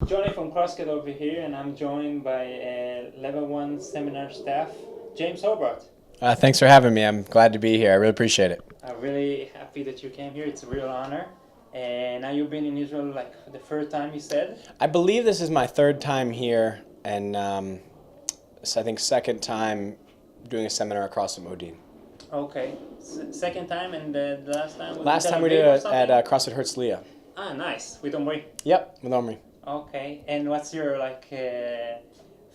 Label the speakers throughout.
Speaker 1: Johnny from Crossfit over here, and I'm joined by Level 1 seminar staff, James Hobart.
Speaker 2: Thanks for having me. I'm glad to be here. I really appreciate it.
Speaker 1: I'm really happy that you came here. It's a real honor. And now you've been in Israel like for the first time, you said?
Speaker 2: I believe this is my third time here, and so I think second time doing a seminar at CrossFit Modiin.
Speaker 1: Okay. Second time, and the last time?
Speaker 2: Last time we did it at CrossFit Herzliya.
Speaker 1: Ah, nice. With Murry.
Speaker 2: Yep, with Murry.
Speaker 1: Okay. And what's your like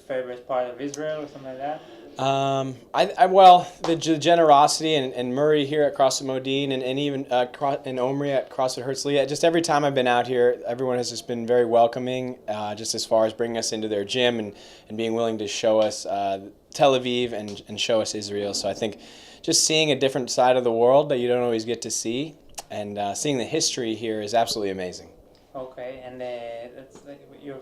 Speaker 1: favorite part of Israel or something like that?
Speaker 2: Well, the generosity and Murry here at CrossFit Modiin and even in Omri at CrossFit Herzliya. Just every time I've been out here, everyone has just been very welcoming, just as far as bringing us into their gym and being willing to show us Tel Aviv and show us Israel. So I think just seeing a different side of the world that you don't always get to see and seeing the history here is absolutely amazing.
Speaker 1: Okay, and that's like your,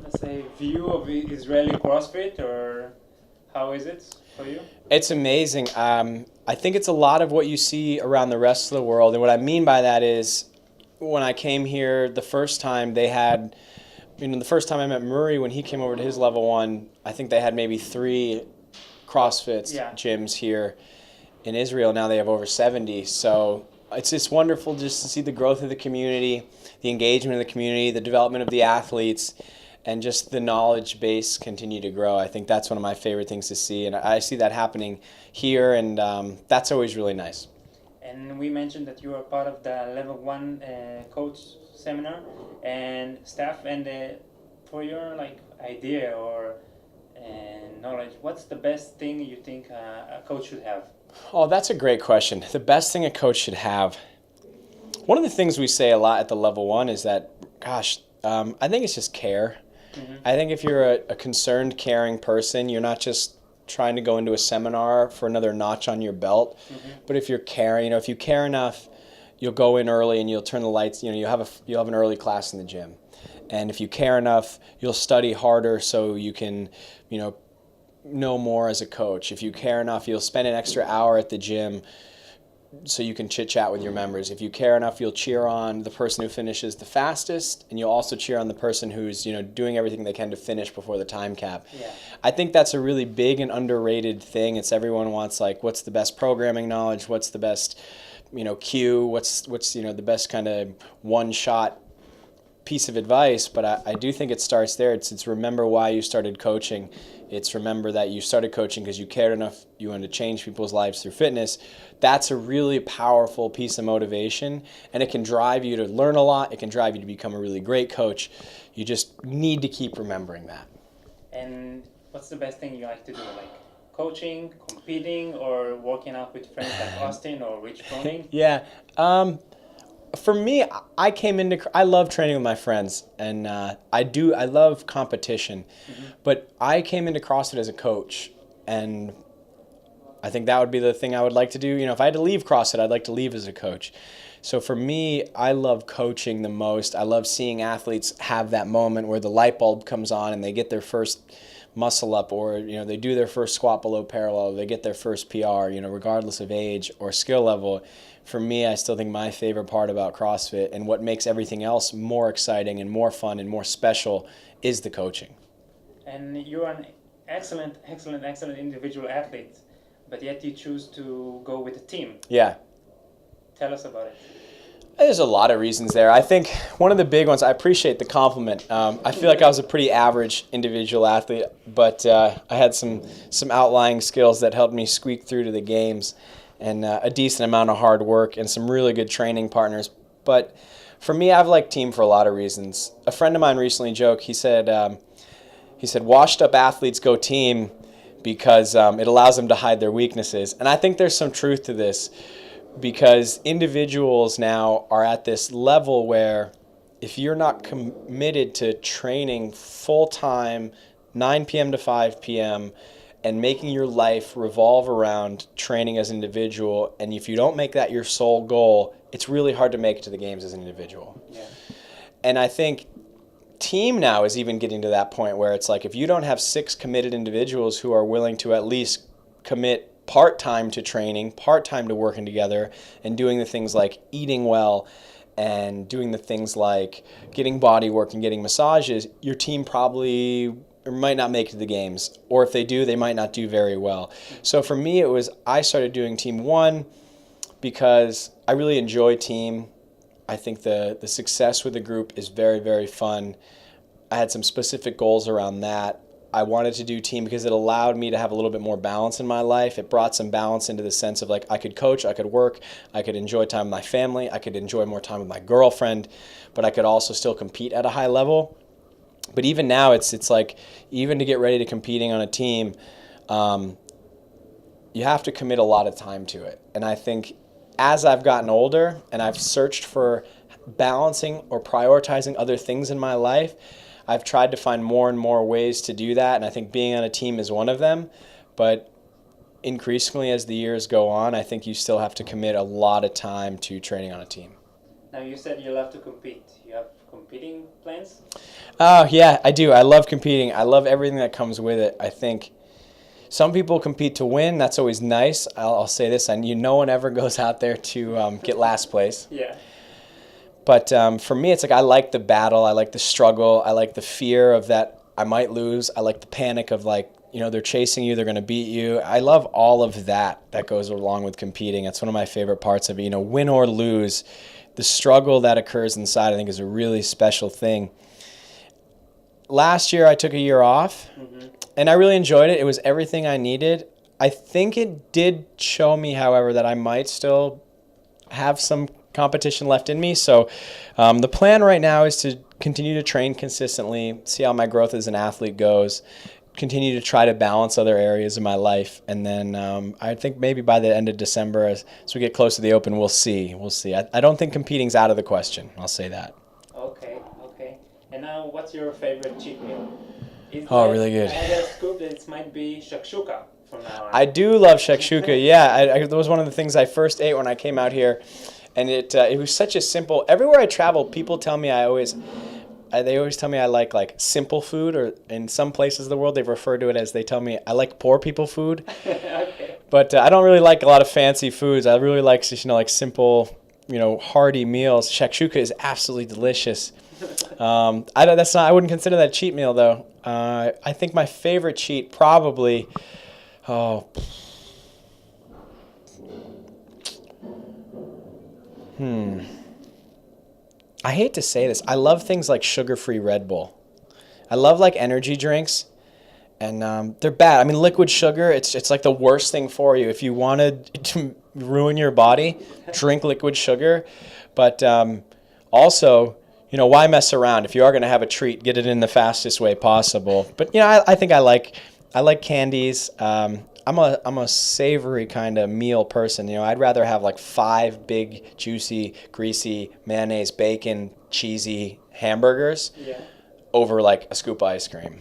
Speaker 1: let's say, view of Israeli CrossFit, or how is it for you?
Speaker 2: It's amazing. I think it's a lot of what you see around the rest of the world, and what I mean by that is when I came here the first time, they had, the first time I met Murry when he came over to his level 1, I think they had maybe 3 CrossFit gyms here in Israel. Now they have over 70. So it's just wonderful just to see the growth of the community, the engagement of the community, the development of the athletes, and just the knowledge base continue to grow. I think that's one of my favorite things to see, and I see that happening here, and that's always really nice.
Speaker 1: And we mentioned that you are part of the Level 1 coach seminar and staff, and for your like idea or knowledge, what's the best thing you think a coach should have?
Speaker 2: Oh, that's a great question. The best thing a coach should have. One of the things we say a lot at the Level 1 is that, gosh, I think it's just care. Mm-hmm. I think if you're a concerned, caring person, you're not just trying to go into a seminar for another notch on your belt, but if you're caring, if you care enough, you'll go in early and you'll turn the lights, you'll have an early class in the gym. And if you care enough, you'll study harder so you can, know more as a coach. If you care enough, you'll spend an extra hour at the gym so you can chit-chat with your members. If you care enough, you'll cheer on the person who finishes the fastest, and you'll also cheer on the person who's doing everything they can to finish before the time cap. Yeah. I think that's a really big and underrated thing. It's everyone wants like what's the best programming knowledge, what's the best cue, what's the best kind of one-shot piece of advice, but I do think it starts there. It's remember why you started coaching. It's remember that you started coaching because you cared enough, you wanted to change people's lives through fitness. That's a really powerful piece of motivation, and it can drive you to learn a lot. It can drive you to become a really great coach. You just need to keep remembering that.
Speaker 1: And what's the best thing you like to do? Like coaching, competing, or working out with friends like Austin or Rich Froning?
Speaker 2: Yeah. For me, I love training with my friends, and I love competition, but I came into CrossFit as a coach, and I think that would be the thing I would like to do. If I had to leave CrossFit, I'd like to leave as a coach. So for me, I love coaching the most. I love seeing athletes have that moment where the light bulb comes on and they get their first muscle up, or they do their first squat below parallel, they get their first PR, regardless of age or skill level. For me, I still think my favorite part about CrossFit and what makes everything else more exciting and more fun and more special is the coaching.
Speaker 1: And you're an excellent individual athlete, but yet you choose to go with a team.
Speaker 2: Yeah.
Speaker 1: Tell us about it.
Speaker 2: There's a lot of reasons there. I think one of the big ones, I appreciate the compliment. I feel like I was a pretty average individual athlete, but I had some outlying skills that helped me squeak through to the games, and a decent amount of hard work and some really good training partners. But for me, I've liked team for a lot of reasons. A friend of mine recently joked, he said washed up athletes go team because it allows them to hide their weaknesses. And I think there's some truth to this, because individuals now are at this level where if you're not committed to training full-time, 9 p.m. to 5 p.m., and making your life revolve around training as an individual, and if you don't make that your sole goal, it's really hard to make it to the games as an individual. Yeah. And I think team now is even getting to that point where it's like if you don't have 6 committed individuals who are willing to at least commit part-time to training, part-time to working together, and doing the things like eating well and doing the things like getting body work and getting massages, your team probably might not make it to the games. Or if they do, they might not do very well. So for me, it was I started doing Team 1 because I really enjoy team. I think the success with the group is very, very fun. I had some specific goals around that. I wanted to do team because it allowed me to have a little bit more balance in my life. It brought some balance into the sense of like I could coach, I could work, I could enjoy time with my family, I could enjoy more time with my girlfriend, but I could also still compete at a high level. But even now, it's like even to get ready to competing on a team, you have to commit a lot of time to it. And I think as I've gotten older and I've searched for balancing or prioritizing other things in my life, I've tried to find more and more ways to do that, and I think being on a team is one of them. But increasingly as the years go on, I think you still have to commit a lot of time to training on a team.
Speaker 1: Now you said you love to compete. You have competing plans?
Speaker 2: Oh, yeah, I do. I love competing. I love everything that comes with it. I think some people compete to win. That's always nice. I'll say this, and no one ever goes out there to get last place.
Speaker 1: Yeah.
Speaker 2: But for me, it's like I like the battle. I like the struggle. I like the fear of that I might lose. I like the panic of like, they're chasing you. They're going to beat you. I love all of that goes along with competing. That's one of my favorite parts of it. Win or lose, the struggle that occurs inside, I think, is a really special thing. Last year, I took a year off, and I really enjoyed it. It was everything I needed. I think it did show me, however, that I might still have some competition left in me. So the plan right now is to continue to train consistently, see how my growth as an athlete goes, continue to try to balance other areas of my life. And then I think maybe by the end of December, as we get close to the Open, we'll see. I don't think competing's out of the question. I'll say that.
Speaker 1: Okay. And now, what's your favorite cheat meal?
Speaker 2: Really good.
Speaker 1: I had a scoop that it might be shakshuka from now on.
Speaker 2: I do love shakshuka. Yeah, that was one of the things I first ate when I came out here. And it was such a simple. Everywhere I travel, people tell me they always tell me I like simple food, or in some places of the world they refer to it as, they tell me I like poor people food.
Speaker 1: Okay.
Speaker 2: But I don't really like a lot of fancy foods. I really like like simple, hearty meals. Shakshuka is absolutely delicious. I wouldn't consider that a cheat meal though. I think my favorite cheat probably. I hate to say this. I love things like sugar-free Red Bull. I love like energy drinks, and they're bad. I mean, liquid sugar, it's like the worst thing for you. If you wanted to ruin your body, drink liquid sugar. But also, why mess around? If you are going to have a treat, get it in the fastest way possible. But I think I like candies. I'm a savory kind of meal person. I'd rather have like 5 big, juicy, greasy, mayonnaise, bacon, cheesy hamburgers over like a scoop of ice cream.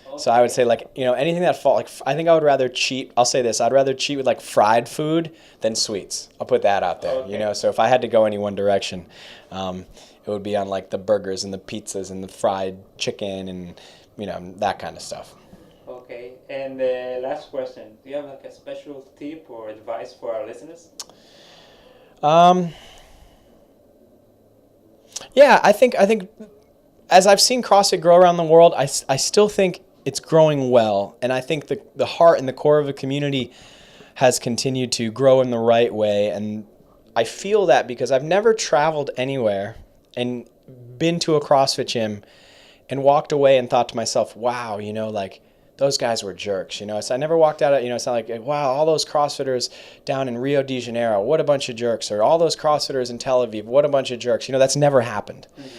Speaker 2: Okay. So I would say like, anything that I think I would rather cheat. I'll say this. I'd rather cheat with like fried food than sweets. I'll put that out there,
Speaker 1: Okay.
Speaker 2: So if I had to go any one direction, it would be on like the burgers and the pizzas and the fried chicken and, that kind of stuff.
Speaker 1: Okay, and last question. Do you have like a special tip or advice for our listeners?
Speaker 2: Yeah, I think as I've seen CrossFit grow around the world, I still think it's growing well. And I think the heart and the core of the community has continued to grow in the right way. And I feel that because I've never traveled anywhere and been to a CrossFit gym and walked away and thought to myself, wow, like, those guys were jerks, So I never walked out of, it's not like, wow, all those CrossFitters down in Rio de Janeiro, what a bunch of jerks. Or all those CrossFitters in Tel Aviv, what a bunch of jerks. That's never happened. Mm-hmm.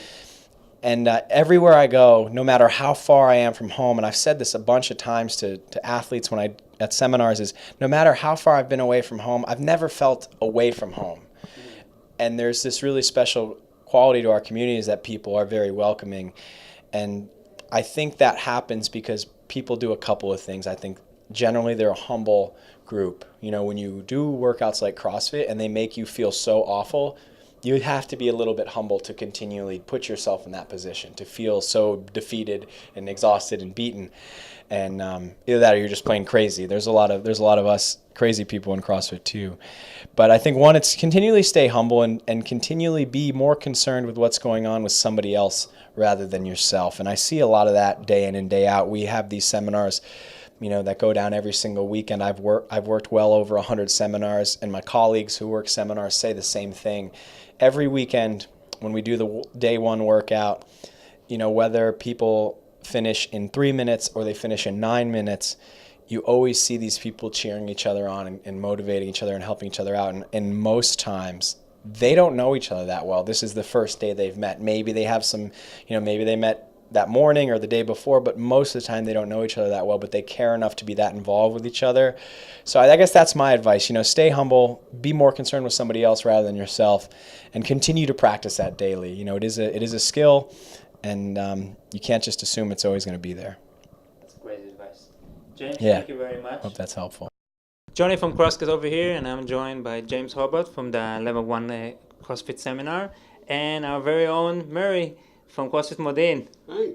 Speaker 2: And everywhere I go, no matter how far I am from home, and I've said this a bunch of times to athletes at seminars, is no matter how far I've been away from home, I've never felt away from home. Mm-hmm. And there's this really special quality to our community is that people are very welcoming. And I think that happens because people do a couple of things. I think generally they're a humble group. When you do workouts like CrossFit and they make you feel so awful, you have to be a little bit humble to continually put yourself in that position, to feel so defeated and exhausted and beaten. And either that or you're just playing crazy. There's a lot of us crazy people in CrossFit too. But I think one, it's continually stay humble and continually be more concerned with what's going on with somebody else rather than yourself. And I see a lot of that day in and day out. We have these seminars, that go down every single weekend. I've worked well over 100 seminars, and my colleagues who work seminars say the same thing. Every weekend when we do the day one workout, whether people finish in 3 minutes or they finish in 9 minutes, you always see these people cheering each other on and motivating each other and helping each other out. And most times they don't know each other that well. This is the first day they've met. Maybe they have some, maybe they met that morning or the day before, but most of the time they don't know each other that well, but they care enough to be that involved with each other. So I guess that's my advice. Stay humble, be more concerned with somebody else rather than yourself, and continue to practice that daily. It is a skill, and you can't just assume it's always going to be there.
Speaker 1: That's great advice. James,
Speaker 2: Yeah.
Speaker 1: Thank you very much.
Speaker 2: Hope that's helpful.
Speaker 1: Johnny from Crosscast over here, and I'm joined by James Hobart from the Level 1 CrossFit Seminar, and our very own Murry from Crossfit Modiin.
Speaker 3: Hi.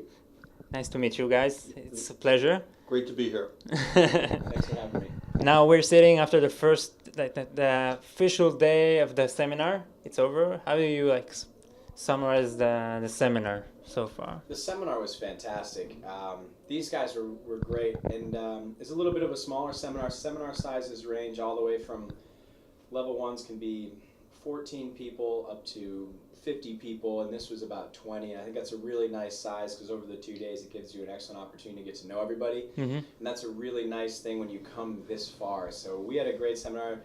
Speaker 1: Nice to meet you guys. It's a pleasure.
Speaker 3: Great to be here.
Speaker 2: Thanks for having me.
Speaker 1: Now we're sitting after the first, the official day of the seminar. It's over. How do you summarize the seminar so far?
Speaker 2: The seminar was fantastic. These guys were great, and it's a little bit of a smaller seminar. Seminar sizes range all the way from level ones can be 14 people up to 50 people, and this was about 20. I think that's a really nice size because over the 2 days it gives you an excellent opportunity to get to know everybody.
Speaker 1: Mm-hmm.
Speaker 2: And that's a really nice thing when you come this far. So we had a great seminar.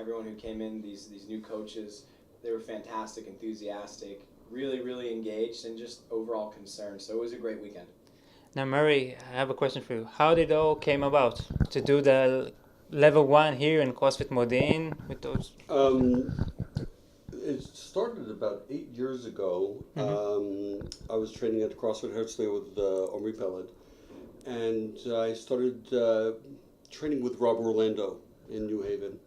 Speaker 2: Everyone who came in, these new coaches, they were fantastic, enthusiastic, really engaged, and just overall concerned. So it was a great weekend.
Speaker 1: Now, Murry, I have a question for you. How did it all came about to do the level 1 here in CrossFit Modiin with those?
Speaker 3: It started about 8 years ago.
Speaker 1: Mm-hmm.
Speaker 3: I was training at CrossFit Herzliya with Omri Peled, and I started training with Rob Orlando in New Haven.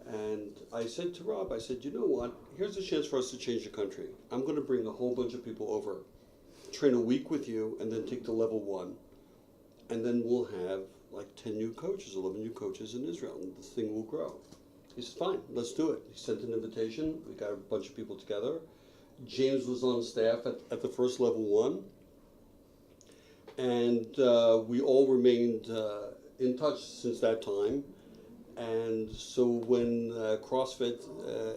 Speaker 3: And I said to Rob, you know what, here's a chance for us to change the country. I'm going to bring a whole bunch of people over, train a week with you, and then take the level 1. And then we'll have like 10 new coaches, 11 new coaches in Israel, and this thing will grow. He said, fine, let's do it. He sent an invitation. We got a bunch of people together. James was on staff at the first level 1. And we all remained in touch since that time. And so when CrossFit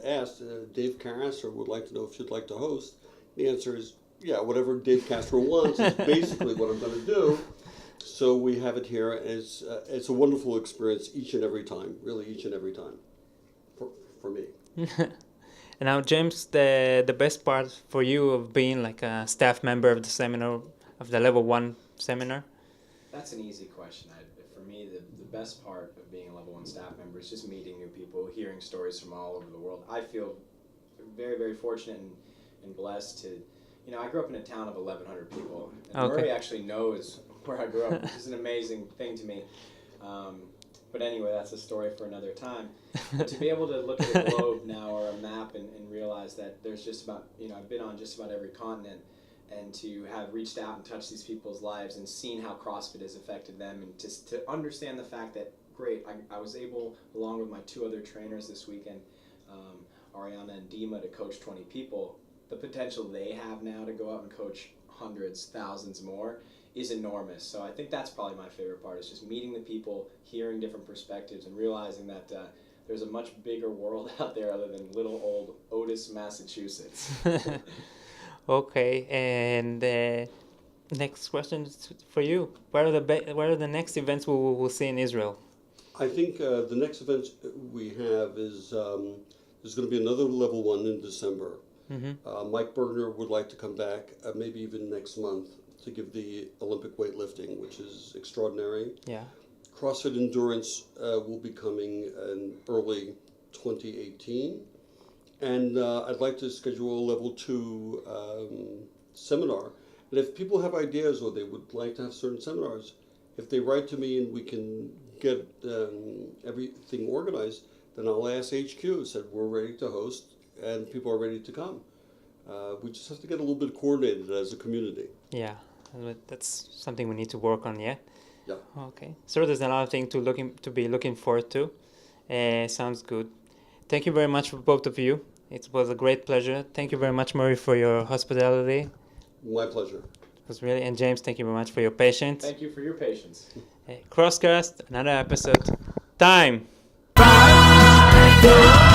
Speaker 3: asked, Dave Carasser would like to know if you'd like to host, the answer is, yeah, whatever Dave Castro wants is basically what I'm going to do. So we have it here. It's a wonderful experience each and every time, really each and every time. For me.
Speaker 1: And now, James, the best part for you of being like a staff member of the seminar, of the level 1 seminar?
Speaker 2: That's an easy question. For me, the best part of being a level 1 staff member is just meeting new people, hearing stories from all over the world. I feel very fortunate and blessed to, I grew up in a town of 1,100 people. And Murray actually knows where I grew up, which is an amazing thing to me. But anyway, that's a story for another time. But to be able to look at a globe now or a map and realize that there's just about, I've been on just about every continent, and to have reached out and touched these people's lives and seen how CrossFit has affected them, and to understand the fact that, great, I was able, along with my 2 other trainers this weekend, Ariana and Dima, to coach 20 people. The potential they have now to go out and coach hundreds, thousands more is enormous. So I think that's probably my favorite part, is just meeting the people, hearing different perspectives, and realizing that there's a much bigger world out there other than little old Otis, Massachusetts.
Speaker 1: Okay, and next question is for you. What are the next events we'll see in Israel?
Speaker 3: I think the next event we have is there's going to be another level 1 in December. Mm-hmm. Mike Bergner would like to come back, maybe even next month, to give the Olympic weightlifting, which is extraordinary.
Speaker 1: Yeah.
Speaker 3: CrossFit Endurance will be coming in early 2018. And I'd like to schedule a level 2 seminar. And if people have ideas or they would like to have certain seminars, if they write to me and we can get everything organized, then I'll ask HQ, said we're ready to host and people are ready to come. We just have to get a little bit coordinated as a community.
Speaker 4: Yeah, that's something we need to work on. Yeah.
Speaker 3: Yeah.
Speaker 4: Okay. So there's another thing to be looking forward to. Sounds good. Thank you very much for both of you. It was a great pleasure. Thank you very much, Murry, for your hospitality.
Speaker 3: My pleasure.
Speaker 4: It was really, and James, thank you very much for your patience.
Speaker 2: Thank you for your patience.
Speaker 4: Crosscast, another episode. Time.
Speaker 5: 5, 4,